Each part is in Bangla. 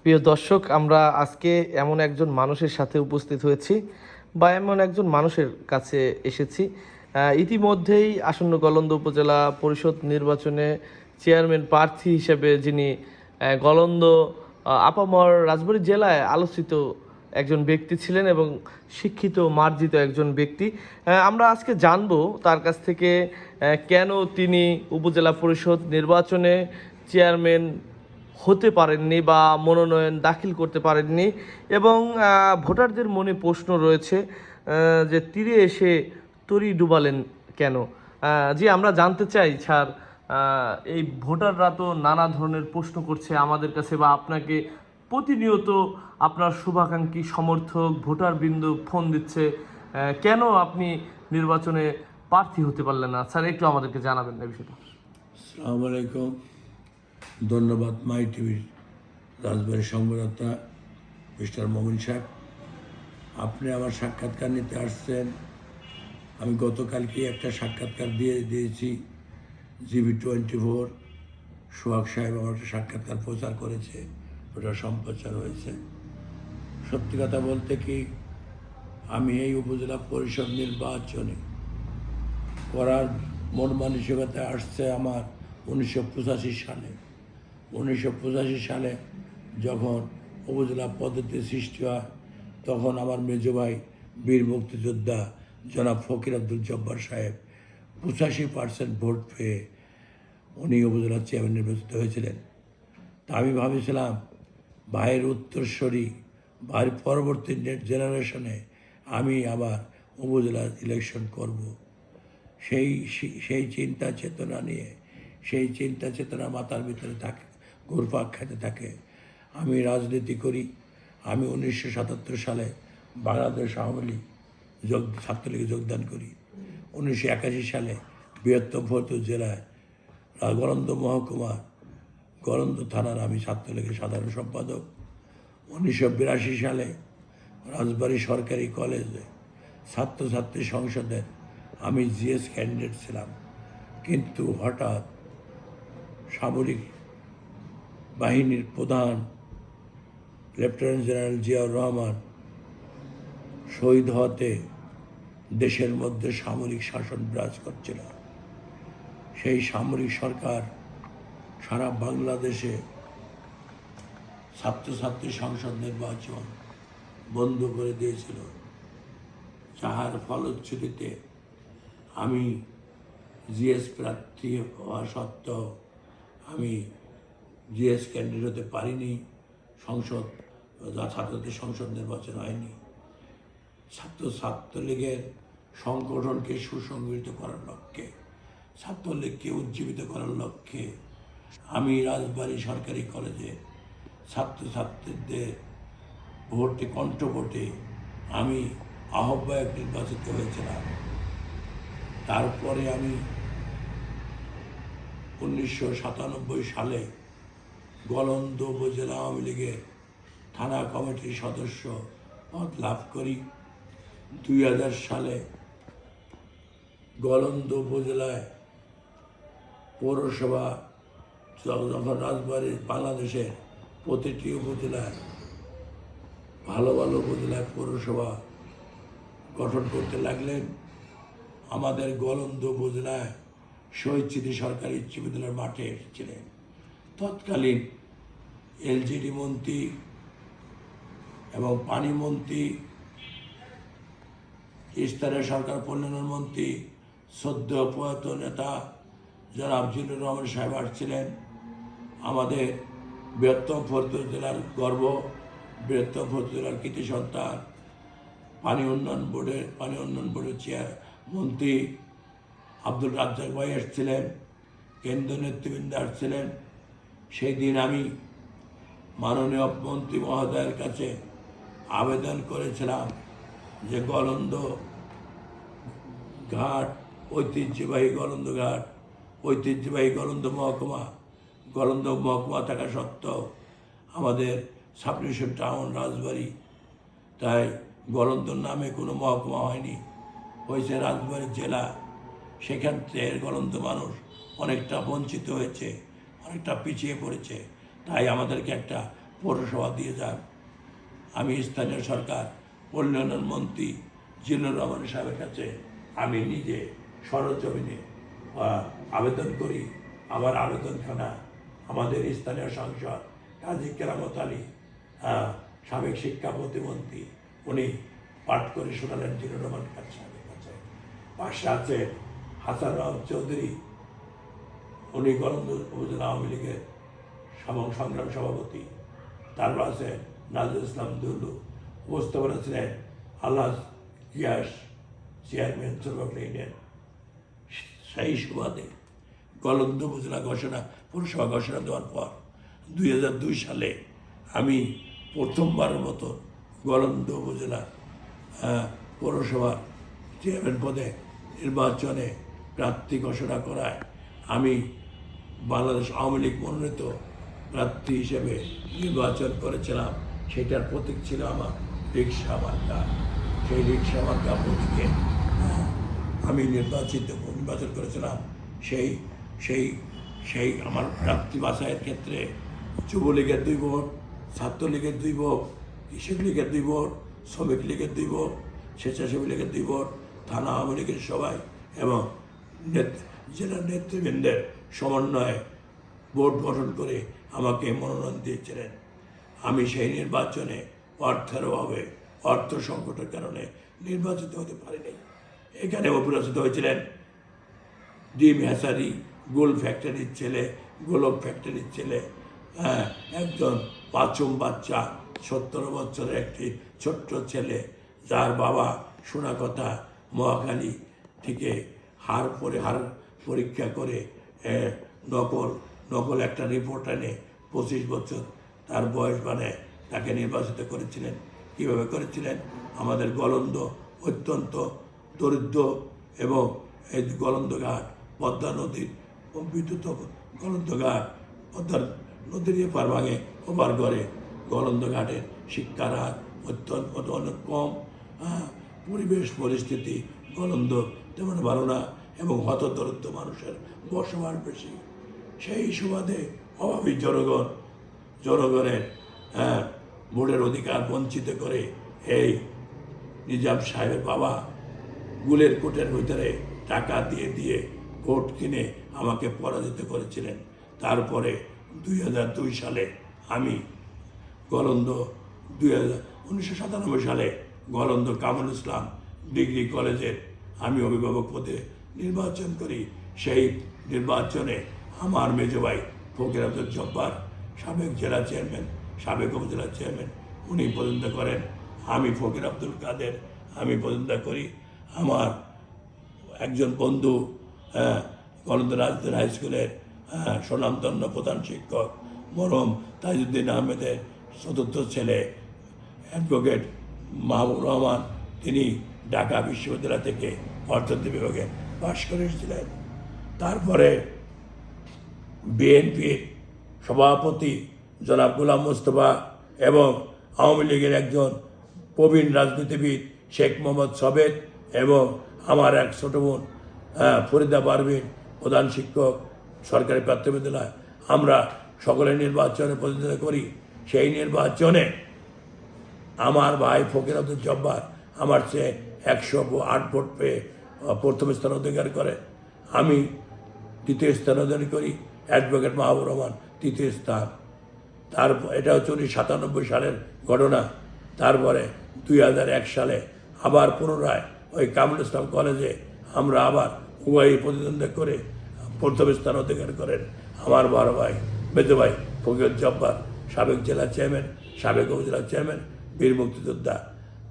প্রিয় দর্শক, আমরা আজকে এমন একজন মানুষের সাথে উপস্থিত হয়েছি বা এমন একজন মানুষের কাছে এসেছি। ইতিমধ্যেই আসন্ন গলন্দ উপজেলা পরিষদ নির্বাচনে চেয়ারম্যান প্রার্থী হিসেবে যিনি গলন্দ আপামর রাজবাড়ী জেলায় আলোচিত একজন ব্যক্তি ছিলেন এবং শিক্ষিত মার্জিত একজন ব্যক্তি। আমরা আজকে জানবো তার কাছ থেকে কেন তিনি উপজেলা পরিষদ নির্বাচনে চেয়ারম্যান হতে পারেননি বা মনোনয়ন দাখিল করতে পারেননি এবং ভোটারদের মনে প্রশ্ন রয়েছে যে তীরে এসে তরি ডুবালেন কেন। জি, আমরা জানতে চাই স্যার, এই ভোটাররা তো নানা ধরনের প্রশ্ন করছে আমাদের কাছে বা আপনাকে প্রতিনিয়ত আপনার শুভাকাঙ্ক্ষী সমর্থক ভোটারবৃন্দ ফোন দিচ্ছে, কেন আপনি নির্বাচনে প্রার্থী হতে পারলেন না? স্যার, একটু আমাদেরকে জানাবেন না বিষয়টা। আসসালামু আলাইকুম। ধন্যবাদ মাই টিভির রাজবাড়ির সংবাদদাতা মিস্টার মমিন সাহেব, আপনি আমার সাক্ষাৎকার নিতে আসছেন। আমি গতকালকে একটা সাক্ষাৎকার দিয়েছি জিবি24। সোহাগ সাহেব আমার একটা সাক্ষাৎকার প্রচার করেছে, ওটা সম্প্রচার হয়েছে। সত্যি কথা বলতে কি, আমি এই উপজেলা পরিষদ নির্বাচনে করার মন মানসিকতায় আসছে আমার 1985 সালে। 1985 সালে যখন উপজেলা পদ্ধতি সৃষ্টি হয়, তখন আমার মেজো ভাই বীর মুক্তিযোদ্ধা জনাব ফকির আব্দুল জব্বার সাহেব 85% ভোট পেয়ে উনি উপজেলার চেয়ারম্যান নির্বাচিত হয়েছিলেন। তা আমি ভাবেছিলাম ভাইয়ের উত্তরস্বরী, ভাইয়ের পরবর্তী জেনারেশনে আমি আবার উপজেলার ইলেকশন করব। সেই চিন্তা চেতনা নিয়ে, সেই চিন্তা চেতনা মাথার ভিতরে থাকে, ঘুরপাক খেতে থাকে। আমি রাজনীতি করি। আমি 1977 সালে বাংলাদেশ আওয়ামী লীগ ছাত্রলীগে যোগদান করি। 1981 সালে বৃহত্তম ফরিদপুর জেলায় গলন্দ মহকুমা গলন্দ থানার আমি ছাত্রলীগের সাধারণ সম্পাদক। 1982 সালে রাজবাড়ী সরকারি কলেজে ছাত্রছাত্রী সংসদের আমি জিএস ক্যান্ডিডেট ছিলাম। কিন্তু হঠাৎ সামরিক বাহিনীর প্রধান লেফটেন্যান্ট জেনারেল জিয়াউর রহমান শহীদ হওয়াতে দেশের মধ্যে সামরিক শাসন বিরাজ করছিল। সেই সামরিক সরকার সারা বাংলাদেশে ছাত্রছাত্রী সংসদ নির্বাচন বন্ধ করে দিয়েছিল, যাহার ফলশ্রুতিতে আমি জিএস প্রার্থী হওয়া সত্ত্বেও আমি জিএস ক্যান্ডিডেট হতে পারিনি। ছাত্রদের সংসদ নির্বাচন হয়নি। ছাত্রলীগের সংগঠনকে সুসংগঠিত করার লক্ষ্যে, ছাত্রলীগকে উজ্জীবিত করার লক্ষ্যে আমি রাজবাড়ী সরকারি কলেজে ছাত্রছাত্রীদের ভোটে কণ্ঠভোটে আমি আহ্বায়ক নির্বাচিত হয়েছিলাম। তারপরে আমি 1997 সালে গলন্দ উপজেলা আওয়ামী লীগের থানা কমিটির সদস্য পদ লাভ করি। 2000 সালে গলন্দ উপজেলায় পৌরসভা, যখন রাজবাড়ীর বাংলাদেশের প্রতিটি উপজেলায় ভালো ভালো উপজেলায় পৌরসভা গঠন করতে লাগলেন, আমাদের গলন্দ উপজেলায় শহীদ স্মৃতি সরকারি উচ্চ বিদ্যালয়ের মাঠে এসেছিলেন তৎকালীন এলজিডি মন্ত্রী এবং পানি মন্ত্রী, স্থানীয় সরকার পরিচালনা মন্ত্রী, সদ্য প্রয়াত নেতা জনাব জিল্লুর রহমান সাহেব আসছিলেন। আমাদের বৃহত্তম ফরিদপুর জেলার গর্ব, বৃহত্তম ফরিদপুর জেলার কৃতি সন্তান, পানি উন্নয়ন বোর্ডের চেয়ার মন্ত্রী আব্দুল রাজ্জাক ভাই এসেছিলেন, কেন্দ্রীয় নেতৃবৃন্দ আসছিলেন। সেই দিন আমি মাননীয় মন্ত্রী মহোদয়ের কাছে আবেদন করেছিলাম যে গলন্দ ঘাট, ঐতিহ্যবাহী গলন্দ ঘাট, ঐতিহ্যবাহী গলন্দ মহকুমা থাকা সত্ত্বেও আমাদের সাব ডিভিশন টাউন রাজবাড়ী, তাই গলন্দর নামে কোনো মহকুমা হয়নি, হয়েছে রাজবাড়ী জেলা। সেখান থেকে গলন্দ মানুষ অনেকটা বঞ্চিত হয়েছে, অনেকটা পিছিয়ে পড়েছে। তাই আমাদেরকে একটা পৌরসভা দিয়ে যান। আমি স্থানীয় সরকার উন্নয়ন মন্ত্রী জিল্লুর রহমান সাহেবের কাছে আমি নিজে সরজমিনে আবেদন করি। আমার আবেদনখানা আমাদের স্থানীয় সাংসদ কাজী কেরামত আলী, সাবেক শিক্ষা প্রতিমন্ত্রী, উনি পাঠ করে শোনালেন জিল্লুর রহমান সাহেবের কাছে। পাশে আছে হাসান রাউত চৌধুরী, উনি গলন্দ উপজেলা আওয়ামী লীগের সংগ্রাম সভাপতি। তারপর আছে নাজরুল ইসলাম দুলু, উপস্থাপনা ছিলেন আল্লাহ গিয়াস, চেয়ারম্যান চুরবাকলা ইউনিয়ন। সেই সুবাদে গলন্দ উপজেলা পৌরসভা ঘোষণা দেওয়ার পর 2002 সালে আমি প্রথমবারের মতো গলন্দ উপজেলা পৌরসভার চেয়ারম্যান পদে নির্বাচনে প্রার্থী ঘোষণা করায় আমি বাংলাদেশ আওয়ামী লীগ মনোনীত প্রার্থী হিসেবে নির্বাচন করেছিলাম। সেটার প্রতীক ছিল আমার রিক্সা মার্কা। সেই রিক্সা মার্কা প্রতীকে আমি নির্বাচন করেছিলাম। সেই সেই সেই আমার প্রার্থী বাছাইয়ের ক্ষেত্রে যুবলীগের 2 ভোট, ছাত্রলীগের 2 ভোট, কৃষক লীগের 2 ভোট, শ্রমিক লীগের 2 ভোট, স্বেচ্ছাসেবী লীগের 2 ভোট, থানা আওয়ামী লীগের সবাই এবং জেলার নেতৃবৃন্দের সমন্বয়ে বোর্ড গঠন করে আমাকে মনোনয়ন দিয়েছিলেন। আমি সেই নির্বাচনে অর্থের অভাবে, অর্থ সংকটের কারণে নির্বাচিত হতে পারিনি। এখানে অভিরাচিত হয়েছিলেন ডিম হ্যাচারি, গোল ফ্যাক্টরির ছেলে, গোলক ফ্যাক্টরির ছেলে, একজন মাসুম বাচ্চা, 17 বছরের একটি ছোট্ট ছেলে, যার বাবা শোনা কথা মহাখালী থেকে হার পরীক্ষা করে নকল একটা রিপোর্ট এনে 25 বছর তার বয়স বানায় তাকে নির্বাচিত করেছিলেন। কীভাবে করেছিলেন? আমাদের গলন্দ অত্যন্ত দরিদ্র এবং এই গলন্দঘাট পদ্মা নদীর বিদ্যুৎ গলন্দঘাট পদ্মার নদীর এপার ভাঙে ওপার করে গলন্দঘাটের শিক্ষার হার অত্যন্ত অনেক কম। পরিবেশ পরিস্থিতি গলন্দ তেমন ভালো না এবং হতদরিদ্র মানুষের বসবাস বেশি। সেই সুবাদে অভাবী জনগণের ভোটের অধিকার বঞ্চিত করে এই নিজাম সাহেবের বাবা গুলের কোটের ভিতরে টাকা দিয়ে ভোট কিনে আমাকে পরাজিত করেছিলেন। তারপরে 2002 সালে আমি গলন্দ 1997 সালে গলন্দ কামরুল ইসলাম ডিগ্রি কলেজের আমি অভিভাবক পদে নির্বাচন করি। সেই নির্বাচনে আমার মেজো ভাই ফকির আব্দুল জব্বার, সাবেক জেলা চেয়ারম্যান, সাবেক উপজেলা চেয়ারম্যান, উনি প্রতিদ্বন্দ্বিতা করেন। আমি ফকির আব্দুল কাদের আমি প্রতিদ্বন্দ্বিতা করি। আমার একজন বন্ধু গলন্দ রাজধানী হাই স্কুলের স্বনামধন্য প্রধান শিক্ষক মরহুম তাজউদ্দিন আহমেদের 4র্থ ছেলে অ্যাডভোকেট মাহবুব রহমান, তিনি ঢাকা বিশ্ববিদ্যালয় থেকে অর্থনীতি বিভাগে পাশ করে এসেছিলেন। তারপরে বিএনপির সভাপতি জনাব গোলাম মোস্তফা এবং আওয়ামী লীগের একজন প্রবীণ রাজনীতিবিদ শেখ মোহাম্মদ সবেদ এবং আমার এক ছোট বোন ফরিদা পারভিন, প্রধান শিক্ষক সরকারি প্রাথমিক বিদ্যালয়, আমরা সকলে নির্বাচনে প্রতিদ্বন্দ্বিতা করি। সেই নির্বাচনে আমার ভাই ফকির আব্দুল জব্বার আমার চেয়ে 108 ভোট পেয়ে প্রথম স্থান অধিকার করে। আমি 2য় স্থান অধিকার করি, অ্যাডভোকেট মাহবুব রহমান 3য় স্থান। তারপর এটা হচ্ছে 1997 সালের ঘটনা। তারপরে 2001 সালে আবার পুনরায় ওই কামরুল ইসলাম কলেজে আমরা আবার উভয়ই প্রতিদ্বন্দ্বিতা করে প্রথম স্থান অধিকার করেন আমার বড় ভাই মেজো ভাই ফকির জব্বার, সাবেক জেলা চেয়ারম্যান, সাবেক উপজেলা চেয়ারম্যান, বীর মুক্তিযোদ্ধা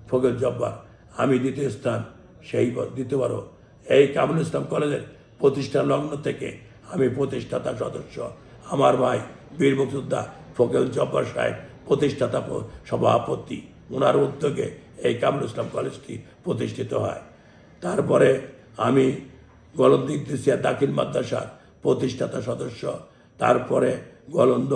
ফকির জব্বার। আমি 2য় স্থান। সেই দ্বিতীয়বারও এই কামরুল ইসলাম কলেজের প্রতিষ্ঠা লগ্ন থেকে আমি প্রতিষ্ঠাতা সদস্য। আমার ভাই বীর মুক্তিযোদ্ধা ফকির জব্বার সাহেব প্রতিষ্ঠাতা সভাপতি, ওনার উদ্যোগে এই কামরুল ইসলাম কলেজটি প্রতিষ্ঠিত হয়। তারপরে আমি গলন্দ ইদ্রিসিয়া দাখিল মাদ্রাসার প্রতিষ্ঠাতা সদস্য। তারপরে গলন্দ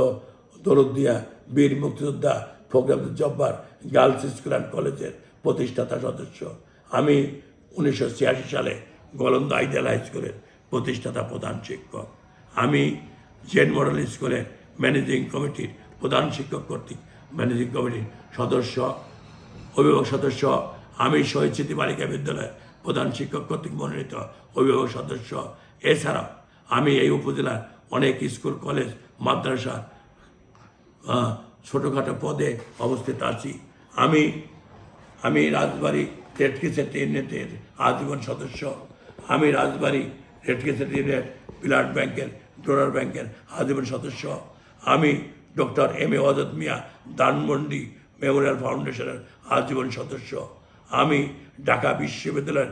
দরুদ্দিয়া বীর মুক্তিযোদ্ধা Fakir Abdul Jabbar girls school and কলেজের প্রতিষ্ঠাতা সদস্য। আমি 1986 সালে গলন্দ আইডিয়াল হাই স্কুলের প্রতিষ্ঠাতা প্রধান শিক্ষক। আমি জেন মডেল স্কুলের ম্যানেজিং কমিটির প্রধান শিক্ষক কর্তৃক ম্যানেজিং কমিটির সদস্য, অভিভাবক সদস্য, আমি শহীদ স্মৃতি বালিকা বিদ্যালয়ের প্রধান শিক্ষক কর্তৃক মনোনীত অভিভাবক সদস্য। এছাড়াও আমি এই উপজেলার অনেক স্কুল, কলেজ, মাদ্রাসা ছোটোখাটো পদে অবস্থিত আছি। আমি রাজবাড়ী রেড ক্রিসেন্ট ইউনিটের আজীবন সদস্য। আমি রাজবাড়ী রেড ক্রিসেন্ট ইউনিট ব্লাড ব্যাংকের, ডোনার ব্যাংকের আজীবন সদস্য। আমি doctor M A অজদ Mia Dhanmondi Memorial ফাউন্ডেশনের আজীবন সদস্য। আমি ঢাকা বিশ্ববিদ্যালয়ের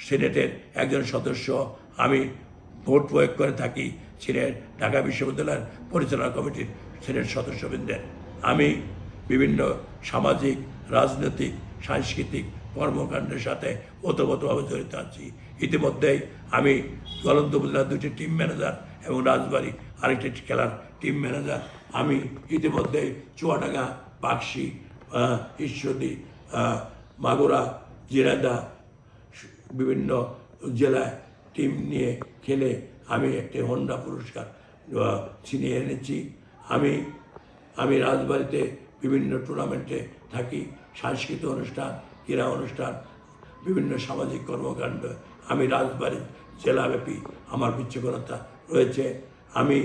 সিনেটের একজন সদস্য। আমি ভোট প্রয়োগ করে থাকি ঢাকা বিশ্ববিদ্যালয়ের পরিচালনা কমিটির সিনেট সদস্যবৃন্দের। আমি বিভিন্ন সামাজিক, রাজনৈতিক, সাংস্কৃতিক কর্মকাণ্ডের সাথে ওতপ্রোতভাবে জড়িত আছি। ইতিমধ্যেই আমি জ্বলন্ত উপজেলার 2টি টিম ম্যানেজার এবং রাজবাড়ী আরেকটি খেলার টিম ম্যানেজার। আমি ইতিমধ্যেই চুয়াডাঙ্গা, পাকশি, ঈশ্বরদী, মাগুরা, জিরাদা বিভিন্ন জেলায় টিম নিয়ে খেলে আমি একটি হোন্ডা পুরস্কার ছিনিয়ে এনেছি। আমি রাজবাড়িতে বিভিন্ন টুর্নামেন্টে থাকি, সাংস্কৃতিক অনুষ্ঠান, ক্রীড়া অনুষ্ঠান, বিভিন্ন সামাজিক কর্মকাণ্ড। আমি রাজবাড়ী জেলাব্যাপী আমার বিচক্ষণতা রয়েছে। আমি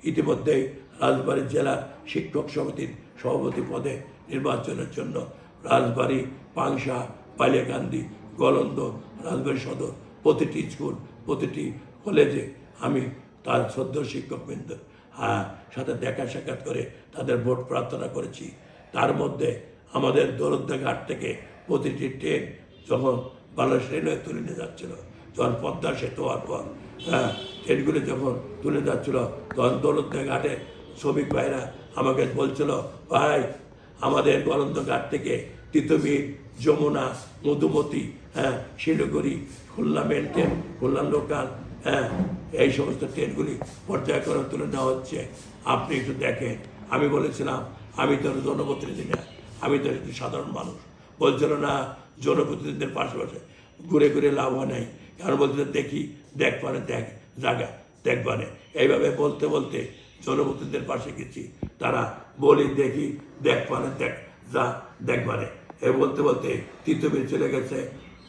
ইতিমধ্যেই রাজবাড়ী জেলার শিক্ষক সমিতির সভাপতি পদে নির্বাচনের জন্য রাজবাড়ী, পাংশা, পালিয়াকান্দি, গলন্দ, রাজবাড়ী সদর প্রতিটি স্কুল, প্রতিটি কলেজে আমি তার শ্রদ্ধেয় শিক্ষকবৃন্দ সাথে দেখা সাক্ষাৎ করে তাদের ভোট প্রার্থনা করেছি। তার মধ্যে আমাদের দৌলতদিয়া ঘাট থেকে প্রতিটি ট্রেন যখন বাংলাদেশ রেলওয়ে তুলে নিয়ে যাচ্ছিল, যখন পদ্মা সেতু হওয়ার পর ট্রেনগুলি যখন তুলে যাচ্ছিল, তখন দৌলতদিয়া ঘাটে শ্রমিক ভাইরা আমাকে বলছিল, ভাই আমাদের গলন্দ ঘাট থেকে Titumir, Jamuna, Madhumati, Siliguri, Khulna mail train, Khulna local, এই সমস্ত ট্রেনগুলি পর্যায়ক্রমে তুলে নেওয়া হচ্ছে, আপনি একটু দেখেন। আমি বলেছিলাম আমি তো জনপ্রতিনিধি না, আমি তো একটু সাধারণ মানুষ। বলছিল না, জনপ্রতিনিধিদের পাশাপাশি ঘুরে ঘুরে লাভ হয় নাই, কারণ বলছিল দেখি, দেখবানে দেখ জায়গা, দেখবানে। এইভাবে বলতে বলতে জনপ্রতিনিধিদের পাশে গেছি। তারা বলি দেখি, দেখবানে দেখ যা, দেখবানে। এই বলতে বলতে তিতুমির চলে গেছে,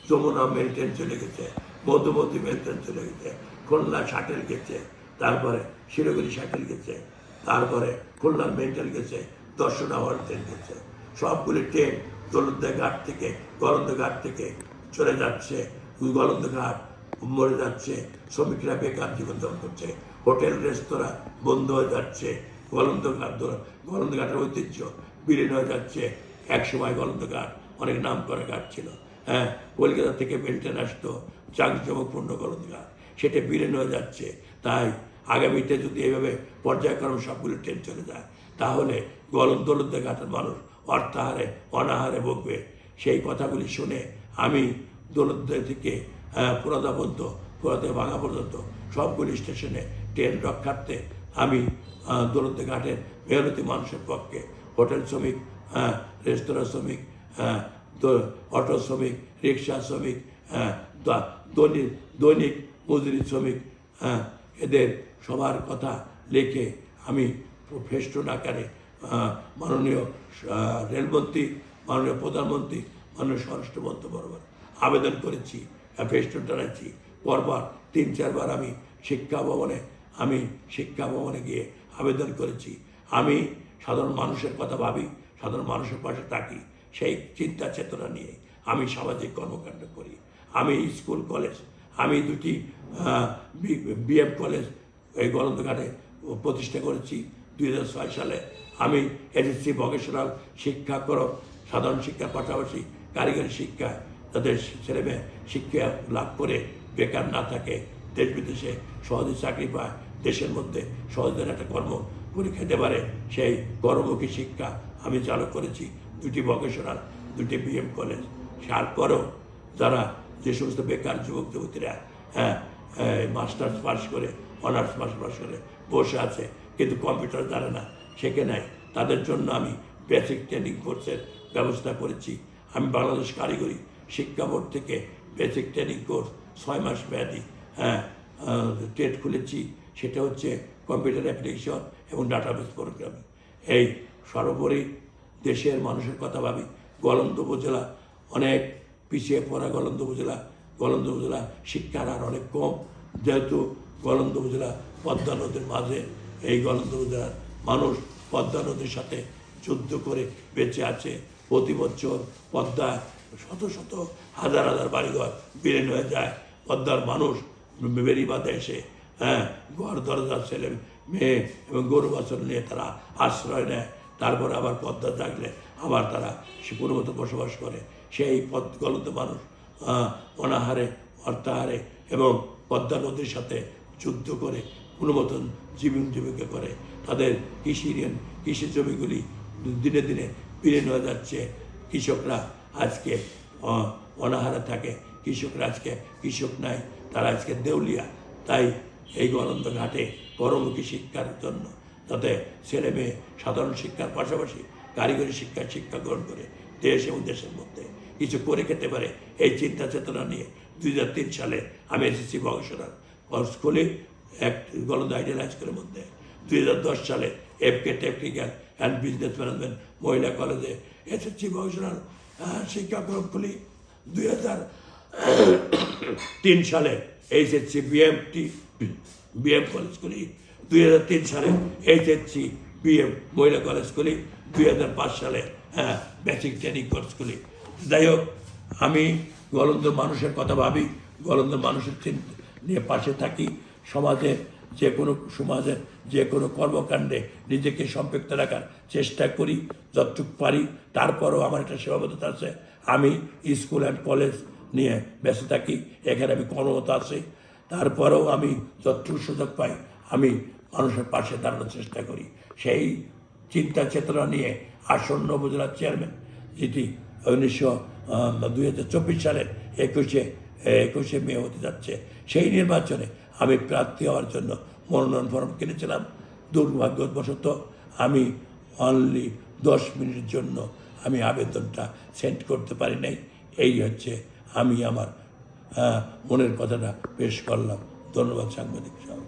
যমুনা মেল ট্রেন চলে গেছে, মধুমতি মেল ট্রেন চলে গেছে, খুলনা শাটেল গেছে, তারপরে শিলিগুড়ি শাটেল গেছে, তারপরে খুলনার মেল ট্রেন গেছে, দর্শন আওয়ার ট্রেন গেছে। সবগুলি ট্রেন দৌলতদিয়া ঘাট থেকে, গলন্দ ঘাট থেকে চলে যাচ্ছে। গলন্দ ঘাট মরে যাচ্ছে, শ্রমিকরা বেকার জীবনযাপন করছে, হোটেল রেস্তোরাঁ বন্ধ হয়ে যাচ্ছে, গলন্দ ঘাটের ঐতিহ্য বিলীন হয়ে যাচ্ছে। একসময় গলন্দ ঘাট অনেক নাম করা ঘাট ছিল, কলকাতা থেকে মেল ট্রেন আসতো, জাঁকজমকপূর্ণ গলন্দ ঘাট, সেটা বিলীন হয়ে যাচ্ছে। তাই আগামীতে যদি এইভাবে পর্যায়ক্রমে সবগুলো ট্রেন চলে যায়, তাহলে দৌলতদিয়া ঘাটের মানুষ অর্থাহারে, অনাহারে ভুগবে। সেই কথাগুলি শুনে আমি দৌলতদিয়া থেকে পুরাদা পর্যন্ত, পুরাদা ভাঙা পর্যন্ত সবগুলি স্টেশনে ট্রেন রক্ষার্থে আমি দৌলতদিয়া ঘাটের মেহনতি মানুষের পক্ষে, হোটেল শ্রমিক, রেস্তোরাঁ শ্রমিক, অটো শ্রমিক, রিক্সা শ্রমিক, দৈনিক মজুরি শ্রমিক, এদের সবার কথা লিখে আমি ফেস্টুন আকারে মাননীয় রেলমন্ত্রী, মাননীয় প্রধানমন্ত্রী, মাননীয় স্বরাষ্ট্রমন্ত্রী বরাবর আবেদন করেছি, ফেস্টুন টানাচ্ছি। পরপর 3-4 বার আমি শিক্ষা ভবনে গিয়ে আবেদন করেছি। আমি সাধারণ মানুষের কথা ভাবি, সাধারণ মানুষের পাশে থাকি, সেই চিন্তা চেতনা নিয়ে আমি সামাজিক কর্মকাণ্ড করি। আমি স্কুল, কলেজ, আমি 2টি বিএম কলেজ এই গলন্দঘাটে প্রতিষ্ঠা করেছি 2006 সালে। আমি এসএসসি ভোকেশনাল শিক্ষা করো, সাধারণ শিক্ষার পাশাপাশি কারিগরি শিক্ষা, তাদের ছেলেমেয়ে শিক্ষা লাভ করে বেকার না থাকে, দেশ বিদেশে সহজে চাকরি পায়, দেশের মধ্যে সহজে একটা কর্ম করে খেতে পারে, সেই কর্মমুখী শিক্ষা আমি চালু করেছি। 2টি ভোকেশনাল, 2টি বিএম কলেজ। তারপরেও যারা যে সমস্ত বেকার যুবক যুবতীরা মাস্টার্স পাস করে, অনার্স পাস করে বসে আছে, কিন্তু কম্পিউটার জানে না, শেখে নাই, তাদের জন্য আমি বেসিক ট্রেনিং কোর্সের ব্যবস্থা করেছি। আমি বাংলাদেশ কারিগরি শিক্ষা বোর্ড থেকে বেসিক ট্রেনিং কোর্স 6 মাস মেয়াদি ট্রেড খুলেছি। সেটা হচ্ছে কম্পিউটার অ্যাপ্লিকেশন এবং ডাটাবেস প্রোগ্রামিং। এই সর্বোপরি দেশের মানুষের কথা ভাবি। গোয়ালন্দ উপজেলা অনেক পিছিয়ে পড়া গোয়ালন্দ উপজেলা শিক্ষার হার অনেক কম, যেহেতু গোয়ালন্দ উপজেলা পদ্মা নদীর মাঝে। এই গোয়ালন্দ উপজেলার মানুষ পদ্মা নদীর সাথে যুদ্ধ করে বেঁচে আছে। প্রতি বছর পদ্মায় শত শত হাজার হাজার বাড়িঘর বিলীন হয়ে যায়। পদ্মার মানুষ বেরিবাদে এসে ঘর দরজা ছেলে মেয়ে এবং গরু বাছর নিয়ে তারা আশ্রয় নেয়। তারপরে আবার পদ্মা জাগলে আবার তারা সে কোনো মতো বসবাস করে। সেই গলন্ত মানুষ অনাহারে অর্থাহারে এবং পদ্মা নদীর সাথে যুদ্ধ করে কোনো মতন জীবিকা করে। তাদের কৃষি জমিগুলি দিনে দিনে বিলীন হয়ে যাচ্ছে। কৃষকরা আজকে অনাহারে থাকে, কৃষকরা আজকে কৃষক নাই, তারা আজকে দেউলিয়া। তাই এই গোয়ালন্দ ঘাটে পরমুখী শিক্ষার জন্য যাতে ছেলে মেয়ে সাধারণ শিক্ষার পাশাপাশি কারিগরি শিক্ষা গ্রহণ করে দেশ এবং দেশের মধ্যে কিছু করে খেতে পারে, এই চিন্তা চেতনা নিয়ে 2003 সালে আমি এসেছি ভগেশ্বরার কোর্স খুলি এক গোয়ালন্দ আইডিয়াল হাই স্কুলের মধ্যে। 2010 সালে FK technical and business management মহিলা কলেজে এসেছি ভগেশ্বরার শিক্ষাক্রম খুলি। 2003 সালে HSC BM কলেজ খুলি। 2003 সালে HSC BM মহিলা কলেজ খুলি। 2005 সালে বেসিক ট্রেনিং কোর্স খুলি। যাই হোক, আমি গোয়ালন্দ মানুষের কথা ভাবি, গোয়ালন্দ মানুষের নিয়ে পাশে থাকি। সমাজের যে কোনো কর্মকাণ্ডে নিজেকে সম্পৃক্ত রাখার চেষ্টা করি যতটুকু পারি। তারপরও আমার একটা সীমাবদ্ধতা আছে, আমি স্কুল অ্যান্ড কলেজ নিয়ে ব্যস্ত থাকি, এখানে আমি কর্মরত আছি। তারপরেও আমি যতটুকু সুযোগ পাই আমি মানুষের পাশে দাঁড়ানোর চেষ্টা করি। সেই চিন্তা চেতনা নিয়ে আসন্ন উপজেলার চেয়ারম্যান, যেটি 2024 সালের 21শে মে হতে যাচ্ছে, সেই নির্বাচনে আমি প্রার্থী হওয়ার জন্য মনোনয়ন ফর্ম কিনেছিলাম। দুর্ভাগ্যবশত আমি অনলি 10 মিনিটের জন্য আমি আবেদনটা সেন্ড করতে পারি নাই। এই হচ্ছে আমি আমার মনের কথাটা পেশ করলাম। ধন্যবাদ সাংবাদিক সাহেব।